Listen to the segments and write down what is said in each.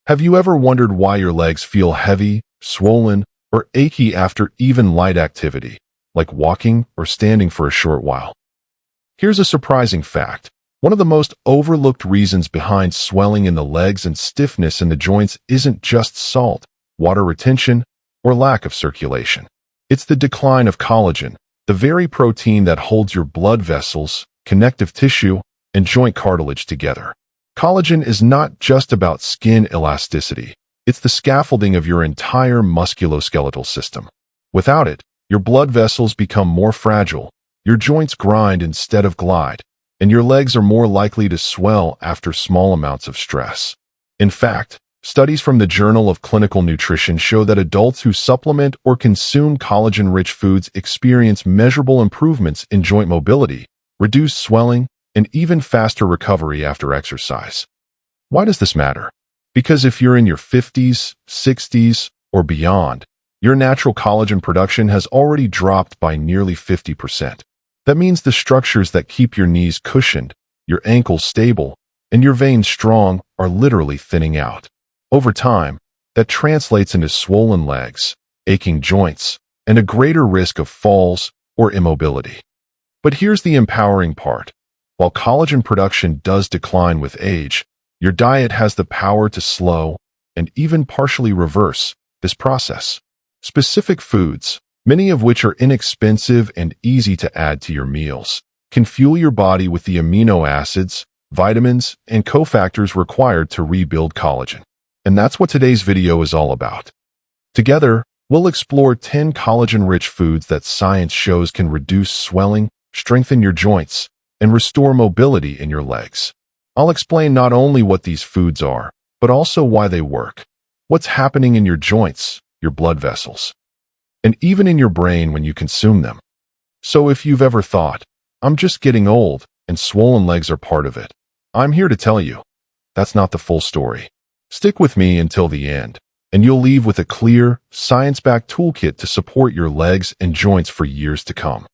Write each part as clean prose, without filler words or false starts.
Have you ever wondered why your legs feel heavy, swollen, or achy after even light activity, like walking or standing for a short while? Here's a surprising fact. One of the most overlooked reasons behind swelling in the legs and stiffness in the joints isn't just salt, water retention, or lack of circulation. It's the decline of collagen, the very protein that holds your blood vessels, connective tissue, and joint cartilage together. Collagen is not just about skin elasticity. It's the scaffolding of your entire musculoskeletal system. Without it, your blood vessels become more fragile, your joints grind instead of glide, and your legs are more likely to swell after small amounts of stress. In fact, studies from the Journal of Clinical Nutrition show that adults who supplement or consume collagen-rich foods experience measurable improvements in joint mobility, reduced swelling, and even faster recovery after exercise. Why does this matter? Because if you're in your 50s, 60s, or beyond, your natural collagen production has already dropped by nearly 50%. That means the structures that keep your knees cushioned, your ankles stable, and your veins strong are literally thinning out. Over time, that translates into swollen legs, aching joints, and a greater risk of falls or immobility. But here's the empowering part. While collagen production does decline with age, your diet has the power to slow and even partially reverse this process. Specific foods, many of which are inexpensive and easy to add to your meals, can fuel your body with the amino acids, vitamins, and cofactors required to rebuild collagen. And that's what today's video is all about. Together, we'll explore 10 collagen-rich foods that science shows can reduce swelling, strengthen your joints, and restore mobility in your legs. I'll explain not only what these foods are, but also why they work, what's happening in your joints, your blood vessels, and even in your brain when you consume them. So if you've ever thought, I'm just getting old and swollen legs are part of it, I'm here to tell you, that's not the full story. Stick with me until the end, and you'll leave with a clear, science-backed toolkit to support your legs and joints for years to come.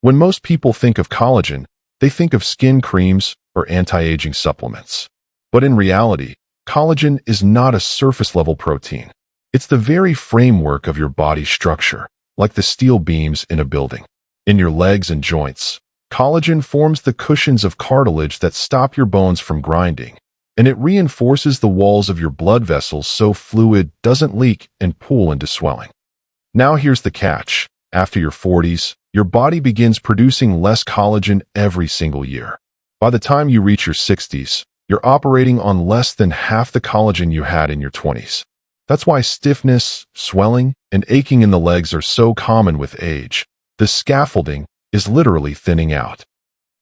When most people think of collagen, they think of skin creams or anti-aging supplements. But in reality, collagen is not a surface-level protein. It's the very framework of your body's structure, like the steel beams in a building. In your legs and joints, collagen forms the cushions of cartilage that stop your bones from grinding, and it reinforces the walls of your blood vessels so fluid doesn't leak and pool into swelling. Now here's the catch. After your 40s, your body begins producing less collagen every single year. By the time you reach your 60s, you're operating on less than half the collagen you had in your 20s. That's why stiffness, swelling, and aching in the legs are so common with age. The scaffolding is literally thinning out.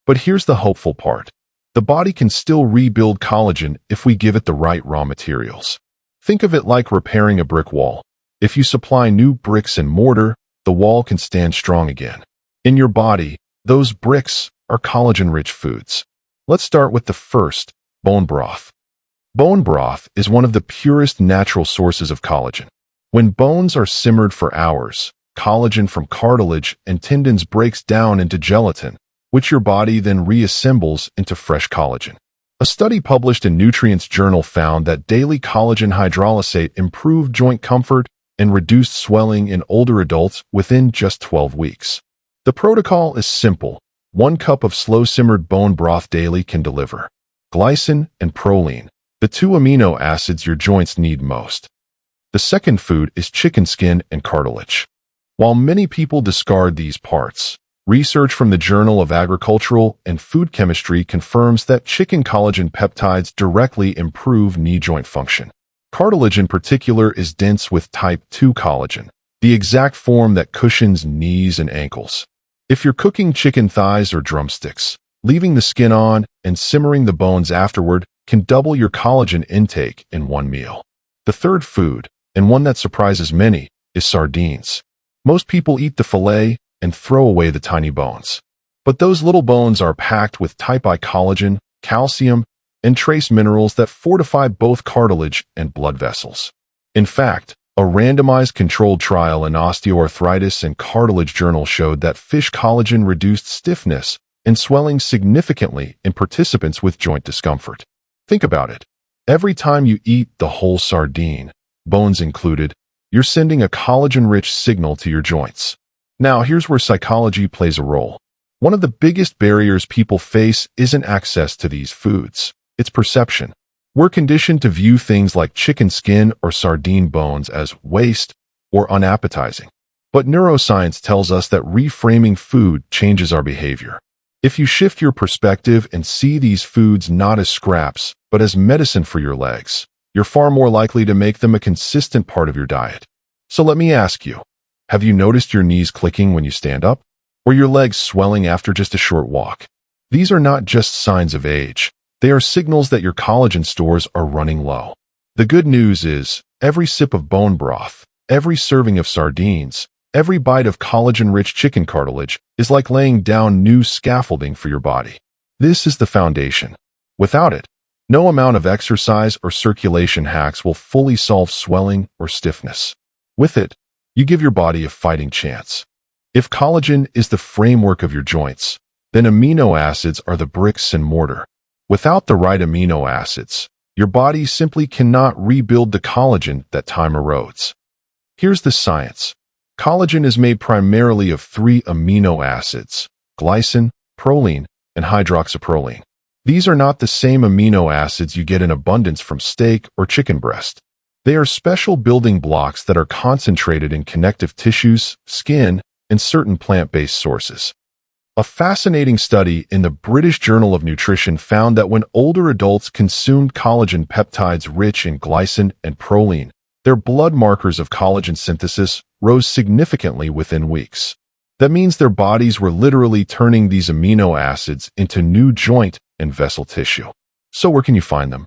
But here's the hopeful part. The body can still rebuild collagen if we give it the right raw materials. Think of it like repairing a brick wall. If you supply new bricks and mortar, the wall can stand strong again. In your body, those bricks are collagen-rich foods. Let's start with the first, bone broth. Bone broth is one of the purest natural sources of collagen. When bones are simmered for hours, collagen from cartilage and tendons breaks down into gelatin, which your body then reassembles into fresh collagen. A study published in Nutrients Journal found that daily collagen hydrolysate improved joint comfort and reduced swelling in older adults within just 12 weeks. The protocol is simple. 1 cup of slow-simmered bone broth daily can deliver glycine and proline, the 2 amino acids your joints need most. The second food is chicken skin and cartilage. While many people discard these parts, research from the Journal of Agricultural and Food Chemistry confirms that chicken collagen peptides directly improve knee joint function. Cartilage in particular is dense with type 2 collagen, the exact form that cushions knees and ankles. If you're cooking chicken thighs or drumsticks, leaving the skin on and simmering the bones afterward can double your collagen intake in one meal. The third food, and one that surprises many, is sardines. Most people eat the fillet and throw away the tiny bones. But those little bones are packed with type I collagen, calcium, and trace minerals that fortify both cartilage and blood vessels. In fact, a randomized controlled trial in osteoarthritis and cartilage journal showed that fish collagen reduced stiffness and swelling significantly in participants with joint discomfort. Think about it. Every time you eat the whole sardine, bones included, you're sending a collagen-rich signal to your joints. Now, here's where psychology plays a role. One of the biggest barriers people face isn't access to these foods. It's perception. We're conditioned to view things like chicken skin or sardine bones as waste or unappetizing. But neuroscience tells us that reframing food changes our behavior. If you shift your perspective and see these foods not as scraps, but as medicine for your legs, you're far more likely to make them a consistent part of your diet. So let me ask you, have you noticed your knees clicking when you stand up? Or your legs swelling after just a short walk? These are not just signs of age. They are signals that your collagen stores are running low. The good news is, every sip of bone broth, every serving of sardines, every bite of collagen-rich chicken cartilage is like laying down new scaffolding for your body. This is the foundation. Without it, no amount of exercise or circulation hacks will fully solve swelling or stiffness. With it, you give your body a fighting chance. If collagen is the framework of your joints, then amino acids are the bricks and mortar. Without the right amino acids, your body simply cannot rebuild the collagen that time erodes. Here's the science. Collagen is made primarily of 3 amino acids: glycine, proline, and hydroxyproline. These are not the same amino acids you get in abundance from steak or chicken breast. They are special building blocks that are concentrated in connective tissues, skin, and certain plant-based sources. A fascinating study in the British Journal of Nutrition found that when older adults consumed collagen peptides rich in glycine and proline, their blood markers of collagen synthesis rose significantly within weeks. That means their bodies were literally turning these amino acids into new joint and vessel tissue. So where can you find them?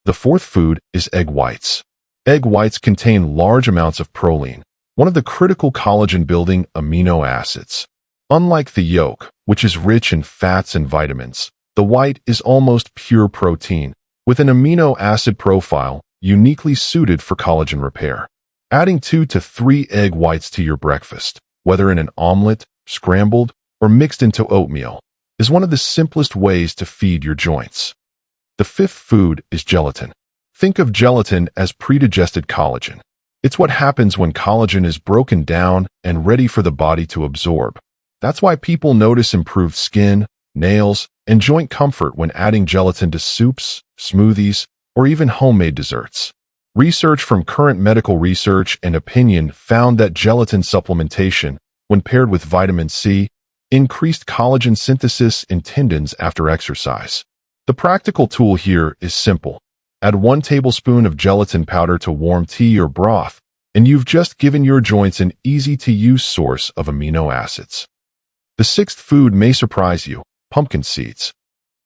The fourth food is egg whites. Egg whites contain large amounts of proline, one of the critical collagen-building amino acids. Unlike the yolk, which is rich in fats and vitamins, the white is almost pure protein, with an amino acid profile uniquely suited for collagen repair. Adding 2 to 3 egg whites to your breakfast, whether in an omelet, scrambled, or mixed into oatmeal, is one of the simplest ways to feed your joints. The fifth food is gelatin. Think of gelatin as pre-digested collagen. It's what happens when collagen is broken down and ready for the body to absorb. That's why people notice improved skin, nails, and joint comfort when adding gelatin to soups, smoothies, or even homemade desserts. Research from Current Medical Research and Opinion found that gelatin supplementation, when paired with vitamin C, increased collagen synthesis in tendons after exercise. The practical tool here is simple. Add 1 tablespoon of gelatin powder to warm tea or broth, and you've just given your joints an easy-to-use source of amino acids. The sixth food may surprise you: pumpkin seeds.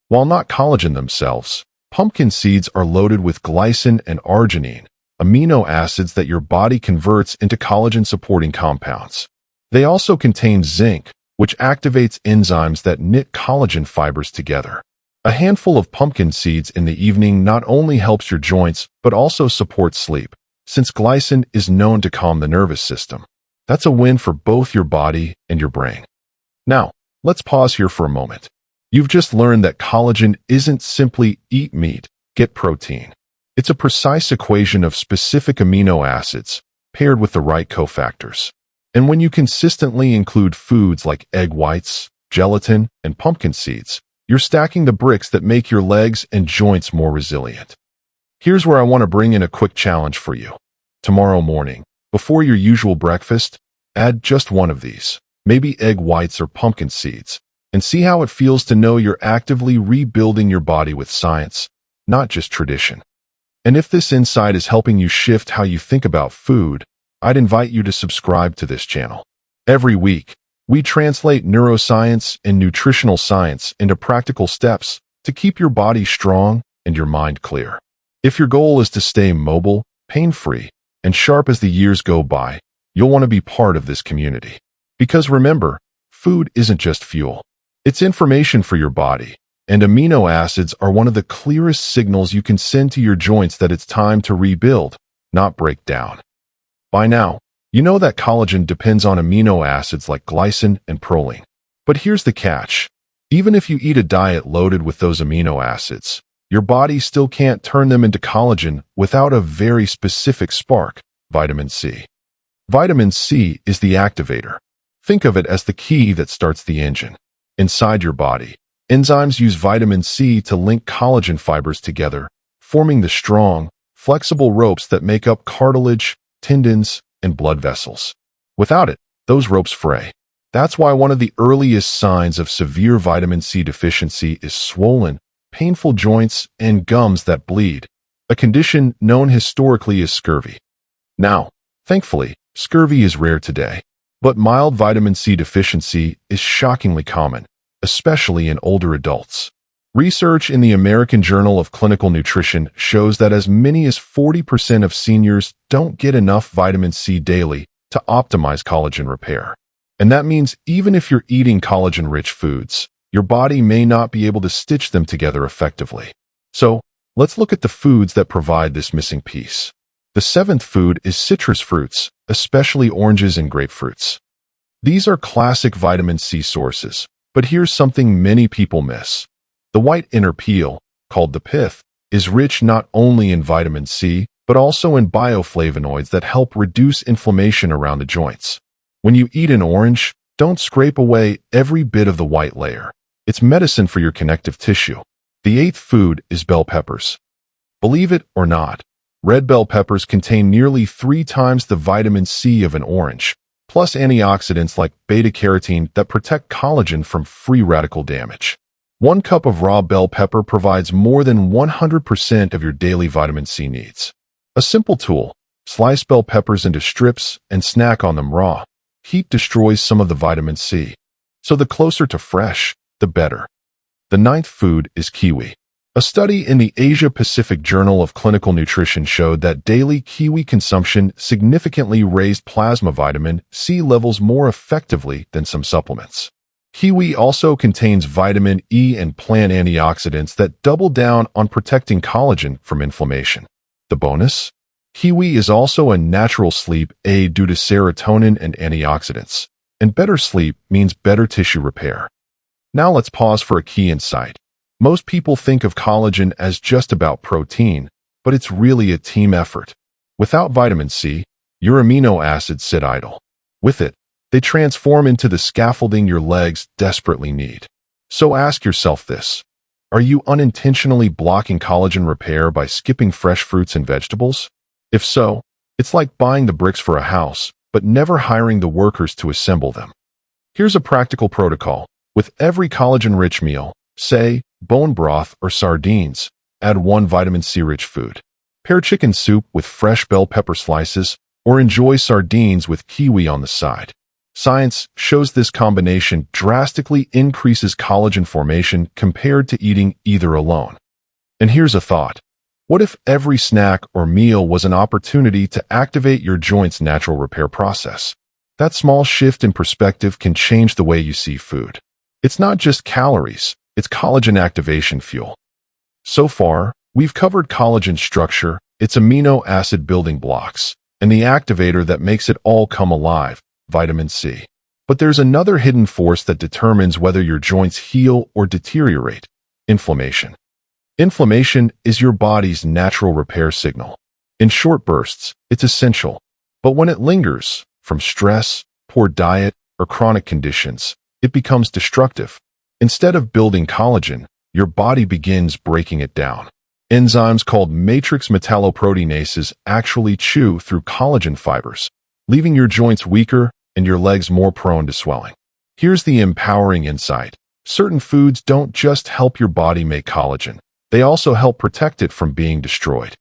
While not collagen themselves, pumpkin seeds are loaded with glycine and arginine, amino acids that your body converts into collagen-supporting compounds. They also contain zinc, which activates enzymes that knit collagen fibers together. A handful of pumpkin seeds in the evening not only helps your joints, but also supports sleep, since glycine is known to calm the nervous system. That's a win for both your body and your brain. Now, let's pause here for a moment. You've just learned that collagen isn't simply eat meat, get protein. It's a precise equation of specific amino acids paired with the right cofactors. And when you consistently include foods like egg whites, gelatin, and pumpkin seeds, you're stacking the bricks that make your legs and joints more resilient. Here's where I want to bring in a quick challenge for you. Tomorrow morning, before your usual breakfast, add just one of these, maybe egg whites or pumpkin seeds, and see how it feels to know you're actively rebuilding your body with science, not just tradition. And if this insight is helping you shift how you think about food, I'd invite you to subscribe to this channel. Every week, we translate neuroscience and nutritional science into practical steps to keep your body strong and your mind clear. If your goal is to stay mobile, pain-free, and sharp as the years go by, you'll want to be part of this community. Because remember, food isn't just fuel. It's information for your body, and amino acids are one of the clearest signals you can send to your joints that it's time to rebuild, not break down. By now, you know that collagen depends on amino acids like glycine and proline. But here's the catch. Even if you eat a diet loaded with those amino acids, your body still can't turn them into collagen without a very specific spark, vitamin C. Vitamin C is the activator. Think of it as the key that starts the engine. Inside your body, enzymes use vitamin C to link collagen fibers together, forming the strong, flexible ropes that make up cartilage, tendons, and blood vessels. Without it, those ropes fray. That's why one of the earliest signs of severe vitamin C deficiency is swollen, painful joints and gums that bleed, a condition known historically as scurvy. Now, thankfully, scurvy is rare today, but mild vitamin C deficiency is shockingly common, especially in older adults. Research in the American Journal of Clinical Nutrition shows that as many as 40% of seniors don't get enough vitamin C daily to optimize collagen repair. And that means even if you're eating collagen-rich foods, your body may not be able to stitch them together effectively. So, let's look at the foods that provide this missing piece. The seventh food is citrus fruits, especially oranges and grapefruits. These are classic vitamin C sources, but here's something many people miss. The white inner peel, called the pith, is rich not only in vitamin C, but also in bioflavonoids that help reduce inflammation around the joints. When you eat an orange, don't scrape away every bit of the white layer. It's medicine for your connective tissue. The eighth food is bell peppers. Believe it or not, red bell peppers contain nearly 3 times the vitamin C of an orange, plus antioxidants like beta-carotene that protect collagen from free radical damage. 1 cup of raw bell pepper provides more than 100% of your daily vitamin C needs. A simple tool: slice bell peppers into strips and snack on them raw. Heat destroys some of the vitamin C, so the closer to fresh, the better. The ninth food is kiwi. A study in the Asia-Pacific Journal of Clinical Nutrition showed that daily kiwi consumption significantly raised plasma vitamin C levels more effectively than some supplements. Kiwi also contains vitamin E and plant antioxidants that double down on protecting collagen from inflammation. The bonus? Kiwi is also a natural sleep aid due to serotonin and antioxidants, and better sleep means better tissue repair. Now let's pause for a key insight. Most people think of collagen as just about protein, but it's really a team effort. Without vitamin C, your amino acids sit idle. With it, they transform into the scaffolding your legs desperately need. So ask yourself this: are you unintentionally blocking collagen repair by skipping fresh fruits and vegetables? If so, it's like buying the bricks for a house, but never hiring the workers to assemble them. Here's a practical protocol. With every collagen-rich meal, say, bone broth or sardines, add 1 vitamin C-rich food. Pair chicken soup with fresh bell pepper slices, or enjoy sardines with kiwi on the side. Science shows this combination drastically increases collagen formation compared to eating either alone. And here's a thought: what if every snack or meal was an opportunity to activate your joint's natural repair process? That small shift in perspective can change the way you see food. It's not just calories, it's collagen activation fuel. So far, we've covered collagen's structure, its amino acid building blocks, and the activator that makes it all come alive, vitamin C. But there's another hidden force that determines whether your joints heal or deteriorate: inflammation. Inflammation is your body's natural repair signal. In short bursts, it's essential. But when it lingers, from stress, poor diet, or chronic conditions, it becomes destructive. Instead of building collagen, your body begins breaking it down. Enzymes called matrix metalloproteinases actually chew through collagen fibers, leaving your joints weaker and your legs more prone to swelling. Here's the empowering insight: certain foods don't just help your body make collagen, they also help protect it from being destroyed.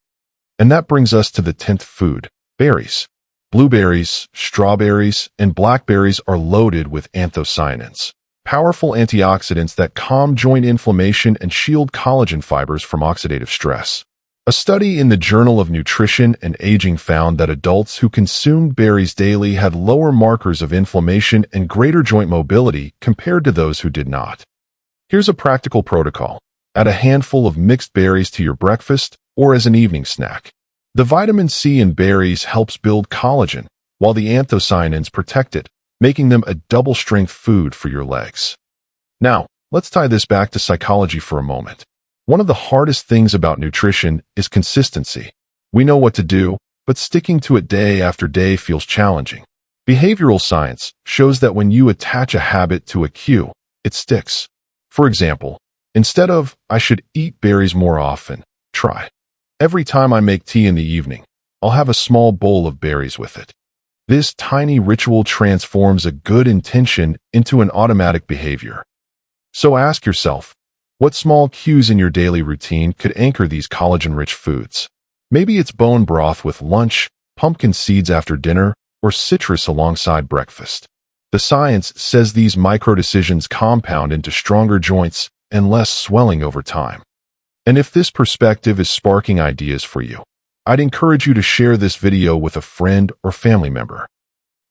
And that brings us to the 10th food: berries. Blueberries, strawberries, and blackberries are loaded with anthocyanins, powerful antioxidants that calm joint inflammation and shield collagen fibers from oxidative stress. A study in the Journal of Nutrition and Aging found that adults who consumed berries daily had lower markers of inflammation and greater joint mobility compared to those who did not. Here's a practical protocol: add a handful of mixed berries to your breakfast or as an evening snack. The vitamin C in berries helps build collagen, while the anthocyanins protect it, making them a double-strength food for your legs. Now, let's tie this back to psychology for a moment. One of the hardest things about nutrition is consistency. We know what to do, but sticking to it day after day feels challenging. Behavioral science shows that when you attach a habit to a cue, it sticks. For example, instead of, "I should eat berries more often," try, "Every time I make tea in the evening, I'll have a small bowl of berries with it." This tiny ritual transforms a good intention into an automatic behavior. So ask yourself, what small cues in your daily routine could anchor these collagen-rich foods? Maybe it's bone broth with lunch, pumpkin seeds after dinner, or citrus alongside breakfast. The science says these micro-decisions compound into stronger joints and less swelling over time. And if this perspective is sparking ideas for you, I'd encourage you to share this video with a friend or family member.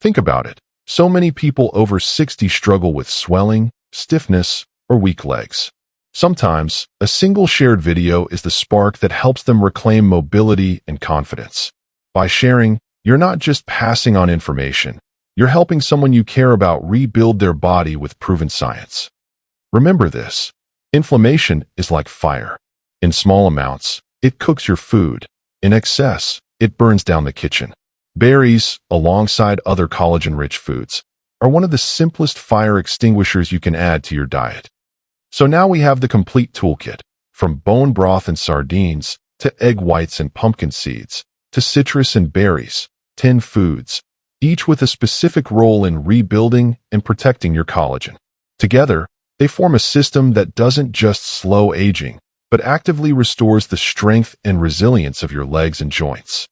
Think about it. So many people over 60 struggle with swelling, stiffness, or weak legs. Sometimes, a single shared video is the spark that helps them reclaim mobility and confidence. By sharing, you're not just passing on information, you're helping someone you care about rebuild their body with proven science. Remember this: inflammation is like fire. In small amounts, it cooks your food. In excess, it burns down the kitchen. Berries, alongside other collagen-rich foods, are one of the simplest fire extinguishers you can add to your diet. So now we have the complete toolkit, from bone broth and sardines, to egg whites and pumpkin seeds, to citrus and berries, 10 foods, each with a specific role in rebuilding and protecting your collagen. Together, they form a system that doesn't just slow aging, but actively restores the strength and resilience of your legs and joints.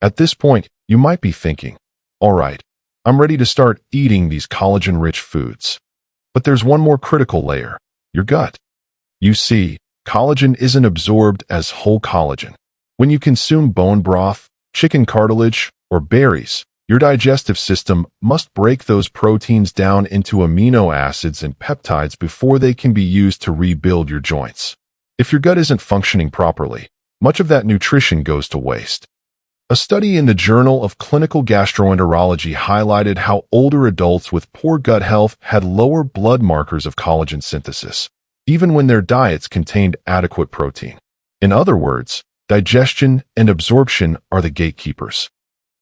At this point, you might be thinking, all right, I'm ready to start eating these collagen-rich foods. But there's one more critical layer: your gut. You see, collagen isn't absorbed as whole collagen. When you consume bone broth, chicken cartilage, or berries, your digestive system must break those proteins down into amino acids and peptides before they can be used to rebuild your joints. If your gut isn't functioning properly, much of that nutrition goes to waste. A study in the Journal of Clinical Gastroenterology highlighted how older adults with poor gut health had lower blood markers of collagen synthesis, even when their diets contained adequate protein. In other words, digestion and absorption are the gatekeepers.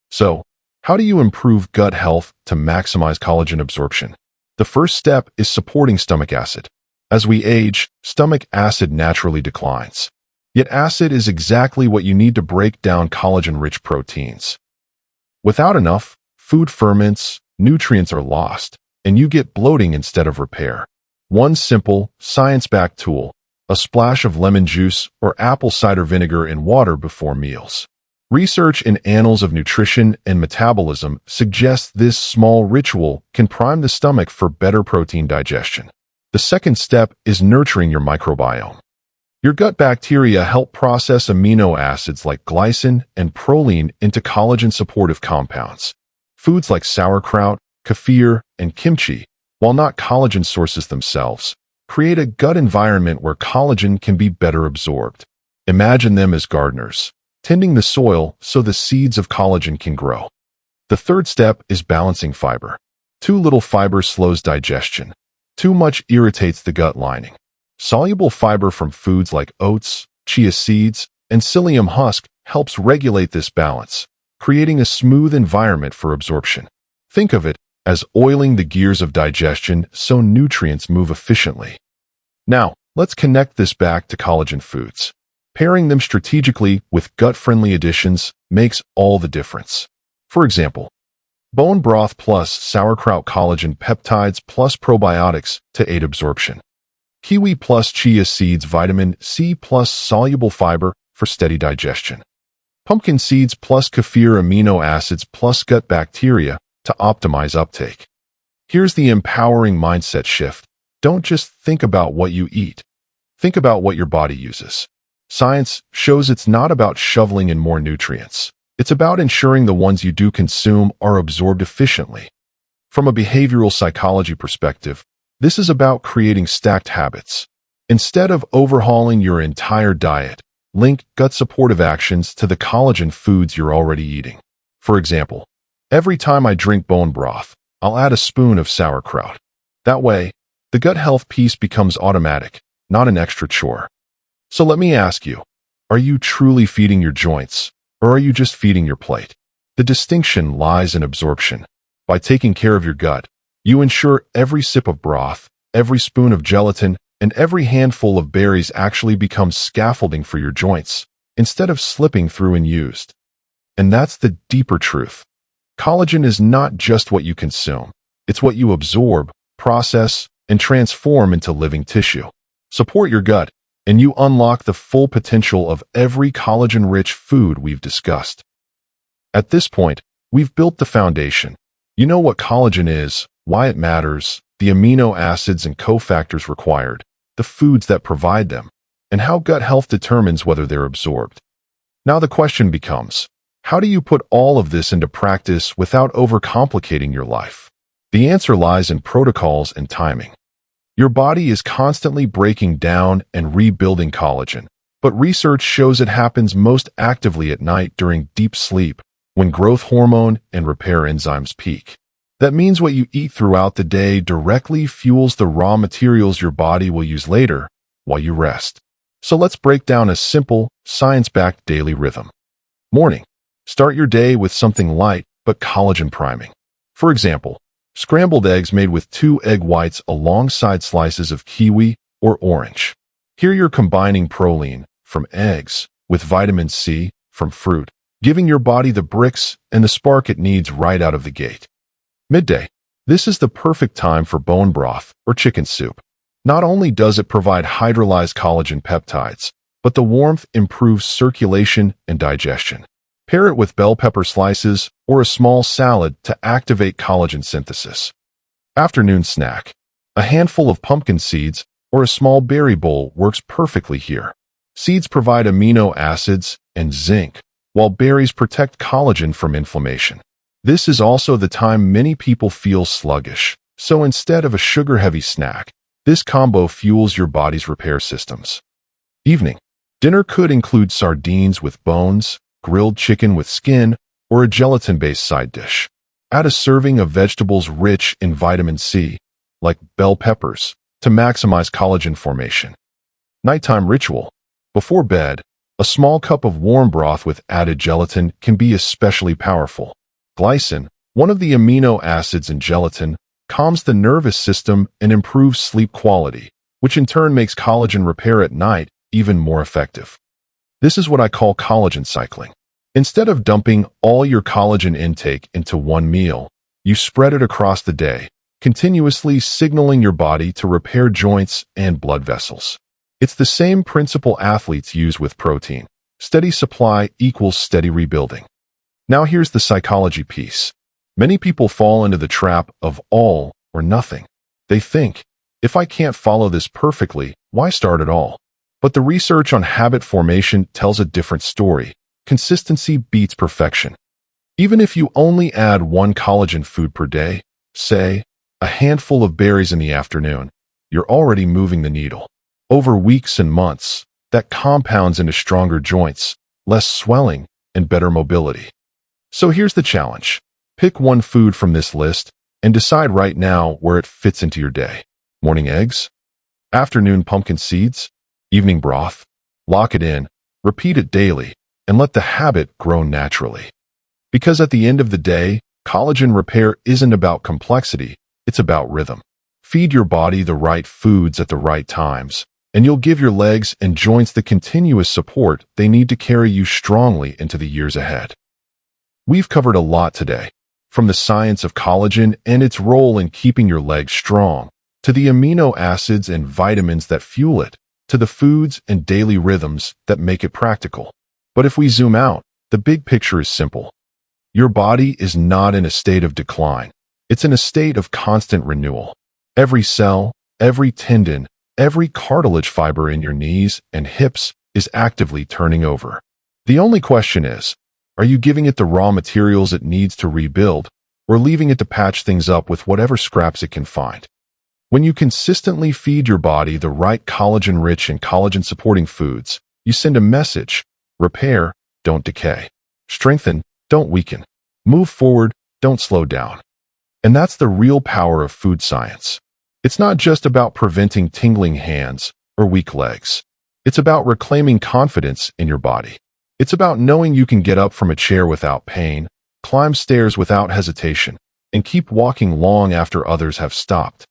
So, how do you improve gut health to maximize collagen absorption? The first step is supporting stomach acid. As we age, stomach acid naturally declines. Yet acid is exactly what you need to break down collagen-rich proteins. Without enough, food ferments, nutrients are lost, and you get bloating instead of repair. One simple, science-backed tool: a splash of lemon juice or apple cider vinegar in water before meals. Research in Annals of Nutrition and Metabolism suggests this small ritual can prime the stomach for better protein digestion. The second step is nurturing your microbiome. Your gut bacteria help process amino acids like glycine and proline into collagen-supportive compounds. Foods like sauerkraut, kefir, and kimchi, while not collagen sources themselves, create a gut environment where collagen can be better absorbed. Imagine them as gardeners, tending the soil so the seeds of collagen can grow. The third step is balancing fiber. Too little fiber slows digestion. Too much irritates the gut lining. Soluble fiber from foods like oats, chia seeds, and psyllium husk helps regulate this balance, creating a smooth environment for absorption. Think of it as oiling the gears of digestion so nutrients move efficiently. Now, let's connect this back to collagen foods. Pairing them strategically with gut-friendly additions makes all the difference. For example, bone broth plus sauerkraut collagen peptides plus probiotics to aid absorption. Kiwi plus chia seeds vitamin C plus soluble fiber for steady digestion. Pumpkin seeds plus kefir amino acids plus gut bacteria to optimize uptake. Here's the empowering mindset shift. Don't just think about what you eat. Think about what your body uses. Science shows it's not about shoveling in more nutrients. It's about ensuring the ones you do consume are absorbed efficiently. From a behavioral psychology perspective, this is about creating stacked habits. Instead of overhauling your entire diet, link gut-supportive actions to the collagen foods you're already eating. For example, every time I drink bone broth, I'll add a spoon of sauerkraut. That way, the gut health piece becomes automatic, not an extra chore. So let me ask you, are you truly feeding your joints, or are you just feeding your plate? The distinction lies in absorption. By taking care of your gut, you ensure every sip of broth, every spoon of gelatin, and every handful of berries actually becomes scaffolding for your joints, instead of slipping through unused. And that's the deeper truth. Collagen is not just what you consume. It's what you absorb, process, and transform into living tissue. Support your gut, and you unlock the full potential of every collagen-rich food we've discussed. At this point, we've built the foundation. You know what collagen is, why it matters, the amino acids and cofactors required, the foods that provide them, and how gut health determines whether they're absorbed. Now the question becomes, how do you put all of this into practice without overcomplicating your life? The answer lies in protocols and timing. Your body is constantly breaking down and rebuilding collagen, but research shows it happens most actively at night during deep sleep, when growth hormone and repair enzymes peak. That means what you eat throughout the day directly fuels the raw materials your body will use later while you rest. So let's break down a simple, science-backed daily rhythm. Morning. Start your day with something light but collagen priming. For example, scrambled eggs made with 2 egg whites alongside slices of kiwi or orange. Here you're combining proline from eggs with vitamin C from fruit, giving your body the bricks and the spark it needs right out of the gate. Midday. This is the perfect time for bone broth or chicken soup. Not only does it provide hydrolyzed collagen peptides, but the warmth improves circulation and digestion. Pair it with bell pepper slices or a small salad to activate collagen synthesis. Afternoon snack. A handful of pumpkin seeds or a small berry bowl works perfectly here. Seeds provide amino acids and zinc, while berries protect collagen from inflammation. This is also the time many people feel sluggish, so instead of a sugar-heavy snack, this combo fuels your body's repair systems. Evening. Dinner could include sardines with bones, grilled chicken with skin, or a gelatin-based side dish. Add a serving of vegetables rich in vitamin C, like bell peppers, to maximize collagen formation. Nighttime ritual. Before bed, a small cup of warm broth with added gelatin can be especially powerful. Glycine, one of the amino acids in gelatin, calms the nervous system and improves sleep quality, which in turn makes collagen repair at night even more effective. This is what I call collagen cycling. Instead of dumping all your collagen intake into one meal, you spread it across the day, continuously signaling your body to repair joints and blood vessels. It's the same principle athletes use with protein. Steady supply equals steady rebuilding. Now here's the psychology piece. Many people fall into the trap of all or nothing. They think, if I can't follow this perfectly, why start at all? But the research on habit formation tells a different story. Consistency beats perfection. Even if you only add 1 collagen food per day, say, a handful of berries in the afternoon, you're already moving the needle. Over weeks and months, that compounds into stronger joints, less swelling, and better mobility. So here's the challenge. Pick one food from this list and decide right now where it fits into your day. Morning eggs? Afternoon pumpkin seeds? Evening broth? Lock it in, repeat it daily, and let the habit grow naturally. Because at the end of the day, collagen repair isn't about complexity, it's about rhythm. Feed your body the right foods at the right times, and you'll give your legs and joints the continuous support they need to carry you strongly into the years ahead. We've covered a lot today, from the science of collagen and its role in keeping your legs strong, to the amino acids and vitamins that fuel it, to the foods and daily rhythms that make it practical. But if we zoom out, the big picture is simple. Your body is not in a state of decline. It's in a state of constant renewal. Every cell, every tendon, every cartilage fiber in your knees and hips is actively turning over. The only question is, are you giving it the raw materials it needs to rebuild, or leaving it to patch things up with whatever scraps it can find? When you consistently feed your body the right collagen-rich and collagen-supporting foods, you send a message: repair, don't decay. Strengthen, don't weaken. Move forward, don't slow down. And that's the real power of food science. It's not just about preventing tingling hands or weak legs. It's about reclaiming confidence in your body. It's about knowing you can get up from a chair without pain, climb stairs without hesitation, and keep walking long after others have stopped.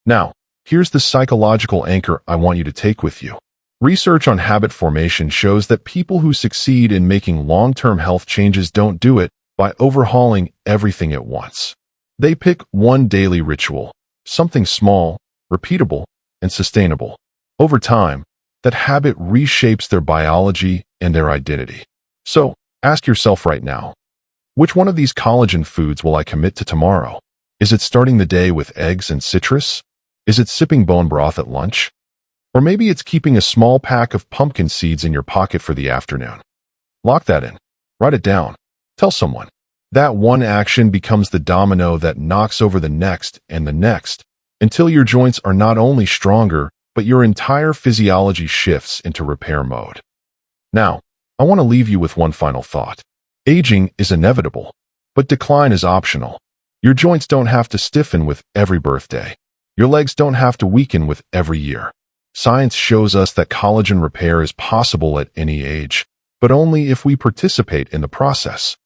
Now, here's the psychological anchor I want you to take with you. Research on habit formation shows that people who succeed in making long-term health changes don't do it by overhauling everything at once. They pick one daily ritual, something small, repeatable, and sustainable. Over time, that habit reshapes their biology and their identity. So, ask yourself right now, which one of these collagen foods will I commit to tomorrow? Is it starting the day with eggs and citrus? Is it sipping bone broth at lunch? Or maybe it's keeping a small pack of pumpkin seeds in your pocket for the afternoon. Lock that in. Write it down. Tell someone. That one action becomes the domino that knocks over the next and the next, until your joints are not only stronger, but your entire physiology shifts into repair mode. Now, I want to leave you with one final thought. Aging is inevitable, but decline is optional. Your joints don't have to stiffen with every birthday. Your legs don't have to weaken with every year. Science shows us that collagen repair is possible at any age, but only if we participate in the process.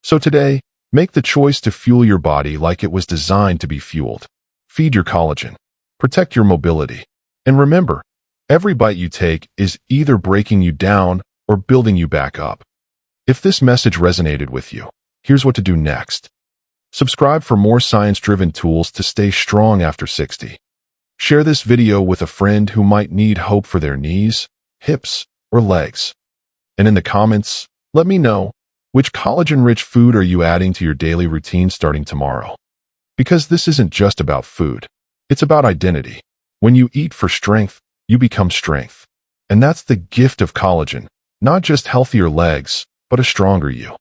So today, make the choice to fuel your body like it was designed to be fueled. Feed your collagen. Protect your mobility. And remember, every bite you take is either breaking you down or building you back up. If this message resonated with you, here's what to do next. Subscribe for more science-driven tools to stay strong after 60. Share this video with a friend who might need hope for their knees, hips, or legs. And in the comments, let me know, which collagen-rich food are you adding to your daily routine starting tomorrow? Because this isn't just about food. It's about identity. When you eat for strength, you become strength. And that's the gift of collagen, not just healthier legs, but a stronger you.